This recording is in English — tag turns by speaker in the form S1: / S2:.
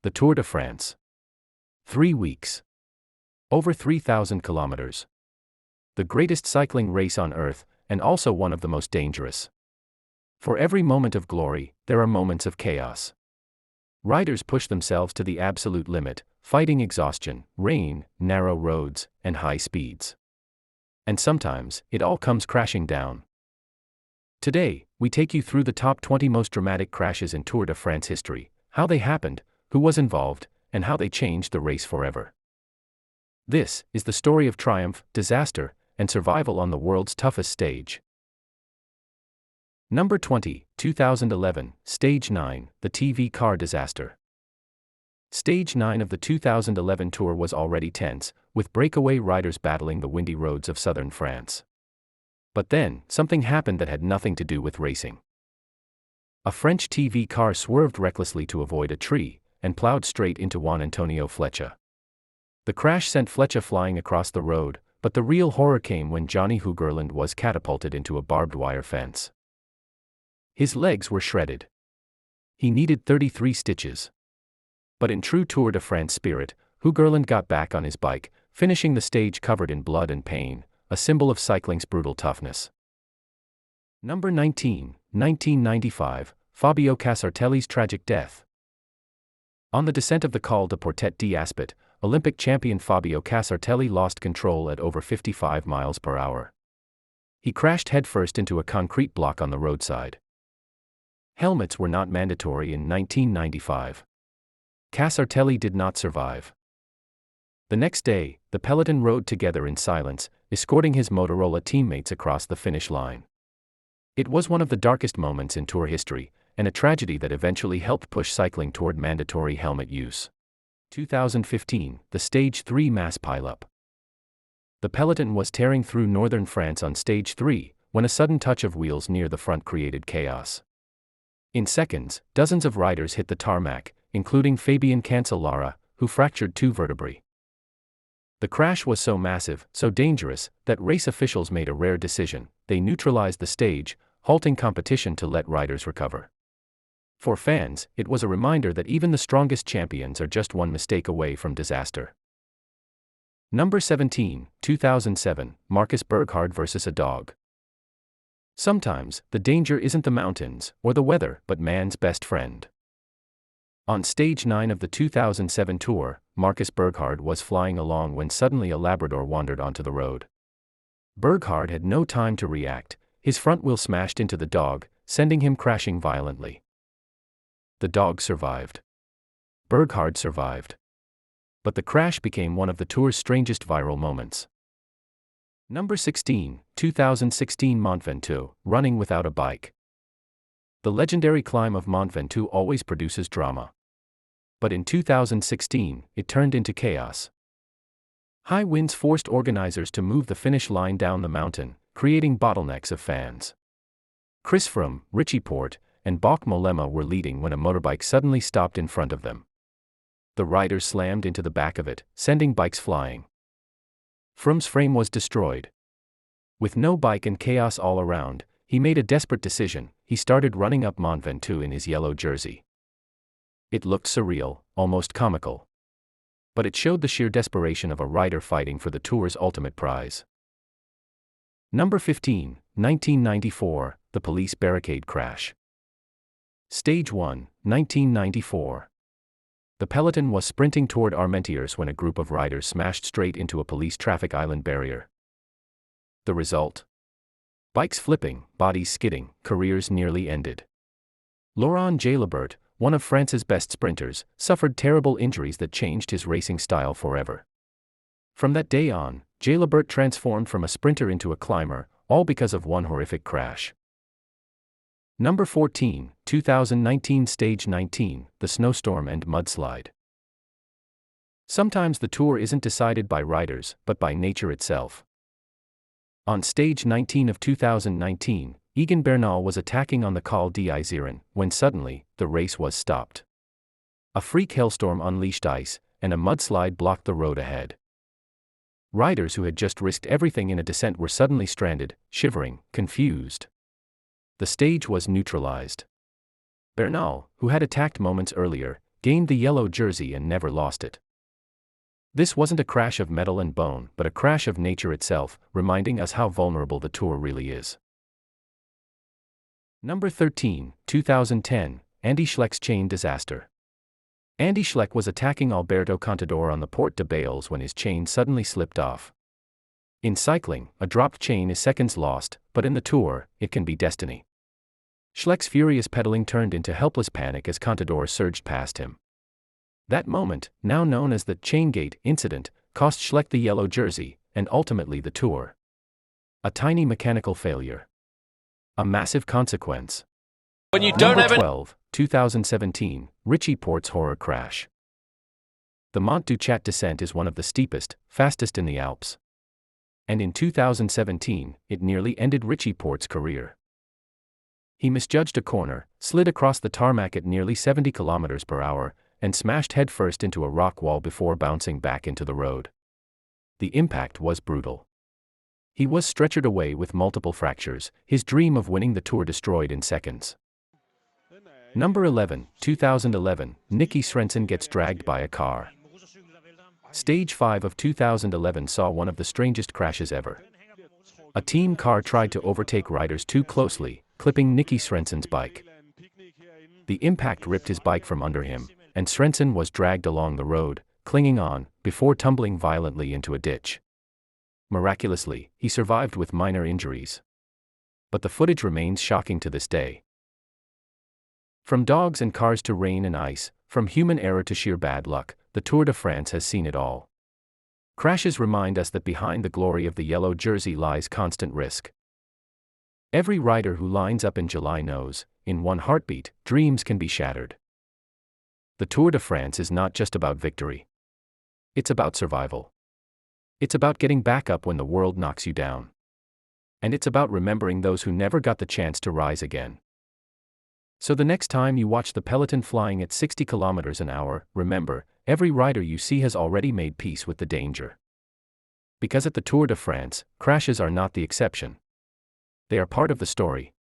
S1: the Tour de France. 3 weeks. Over 3,000 kilometers. The greatest cycling race on earth, and also one of the most dangerous. For every moment of glory, there are moments of chaos. Riders push themselves to the absolute limit, fighting exhaustion, rain, narrow roads, and high speeds. And sometimes, it all comes crashing down. Today, we take you through the top 20 most dramatic crashes in Tour de France history, how they happened, who was involved, and how they changed the race forever. This is the story of triumph, disaster, and survival on the world's toughest stage. Number 20, 2011, Stage 9, the TV car disaster. Stage 9 of the 2011 Tour was already tense, with breakaway riders battling the windy roads of southern France. But then, something happened that had nothing to do with racing. A French TV car swerved recklessly to avoid a tree, and plowed straight into Juan Antonio Flecha. The crash sent Flecha flying across the road, but the real horror came when Johnny Hoogerland was catapulted into a barbed wire fence. His legs were shredded. He needed 33 stitches. But in true Tour de France spirit, Hoogerland got back on his bike, finishing the stage covered in blood and pain, a symbol of cycling's brutal toughness. Number 19, 1995, Fabio Casartelli's tragic death. On the descent of the Col de Portet d'Aspet, Olympic champion Fabio Casartelli lost control at over 55 miles per hour. He crashed headfirst into a concrete block on the roadside. Helmets were not mandatory in 1995. Casartelli did not survive. The next day, the peloton rode together in silence, escorting his Motorola teammates across the finish line. It was one of the darkest moments in Tour history, and a tragedy that eventually helped push cycling toward mandatory helmet use. 2015, the Stage 3 mass pileup. The peloton was tearing through northern France on Stage 3, when a sudden touch of wheels near the front created chaos. In seconds, dozens of riders hit the tarmac, including Fabien Cancellara, who fractured 2 vertebrae. The crash was so massive, so dangerous, that race officials made a rare decision: they neutralized the stage, halting competition to let riders recover. For fans, it was a reminder that even the strongest champions are just one mistake away from disaster. Number 17, 2007, Marcus Burghardt versus a dog. Sometimes, the danger isn't the mountains, or the weather, but man's best friend. On Stage 9 of the 2007 Tour, Marcus Burghardt was flying along when suddenly a Labrador wandered onto the road. Burghardt had no time to react. His front wheel smashed into the dog, sending him crashing violently. The dog survived. Burghardt survived. But the crash became one of the Tour's strangest viral moments. Number 16, 2016 Mont Ventoux, running without a bike. The legendary climb of Mont Ventoux always produces drama. But in 2016, it turned into chaos. High winds forced organizers to move the finish line down the mountain, creating bottlenecks of fans. Chris Froome, Richie Porte, and Bauke Mollema were leading when a motorbike suddenly stopped in front of them. The riders slammed into the back of it, sending bikes flying. Froome's frame was destroyed. With no bike and chaos all around, he made a desperate decision: he started running up Mont Ventoux in his yellow jersey. It looked surreal, almost comical. But it showed the sheer desperation of a rider fighting for the Tour's ultimate prize. Number 15, 1994, the police barricade crash. Stage 1, 1994. The peloton was sprinting toward Armentières when a group of riders smashed straight into a police traffic island barrier. The result? Bikes flipping, bodies skidding, careers nearly ended. Laurent Jalabert, one of France's best sprinters, suffered terrible injuries that changed his racing style forever. From that day on, Jalabert transformed from a sprinter into a climber, all because of one horrific crash. Number 14, 2019 Stage 19, the snowstorm and mudslide. Sometimes the Tour isn't decided by riders, but by nature itself. On Stage 19 of 2019, Egan Bernal was attacking on the Col d'Isère when suddenly, the race was stopped. A freak hailstorm unleashed ice, and a mudslide blocked the road ahead. Riders who had just risked everything in a descent were suddenly stranded, shivering, confused. The stage was neutralized. Bernal, who had attacked moments earlier, gained the yellow jersey and never lost it. This wasn't a crash of metal and bone, but a crash of nature itself, reminding us how vulnerable the Tour really is. Number 13, 2010, Andy Schleck's chain disaster. Andy Schleck was attacking Alberto Contador on the Porte de Bales when his chain suddenly slipped off. In cycling, a dropped chain is seconds lost, but in the Tour, it can be destiny. Schleck's furious pedaling turned into helpless panic as Contador surged past him. That moment, now known as the Chaingate incident, cost Schleck the yellow jersey, and ultimately the Tour. A tiny mechanical failure. A massive consequence.
S2: When you don't
S1: Number
S2: have
S1: 12, 2017, Richie Porte's horror crash. The Mont du Chat descent is one of the steepest, fastest in the Alps. And in 2017, it nearly ended Richie Porte's career. He misjudged a corner, slid across the tarmac at nearly 70 km/h, and smashed headfirst into a rock wall before bouncing back into the road. The impact was brutal. He was stretchered away with multiple fractures, his dream of winning the Tour destroyed in seconds. Number 11, 2011, Nicky Swenson gets dragged by a car. Stage 5 of 2011 saw one of the strangest crashes ever. A team car tried to overtake riders too closely, clipping Nicky Swenson's bike. The impact ripped his bike from under him, and Swenson was dragged along the road, clinging on, before tumbling violently into a ditch. Miraculously, he survived with minor injuries. But the footage remains shocking to this day. From dogs and cars to rain and ice, from human error to sheer bad luck, the Tour de France has seen it all. Crashes remind us that behind the glory of the yellow jersey lies constant risk. Every rider who lines up in July knows, in one heartbeat, dreams can be shattered. The Tour de France is not just about victory. It's about survival. It's about getting back up when the world knocks you down. And it's about remembering those who never got the chance to rise again. So the next time you watch the peloton flying at 60 km/h, remember, every rider you see has already made peace with the danger. Because at the Tour de France, crashes are not the exception. They are part of the story.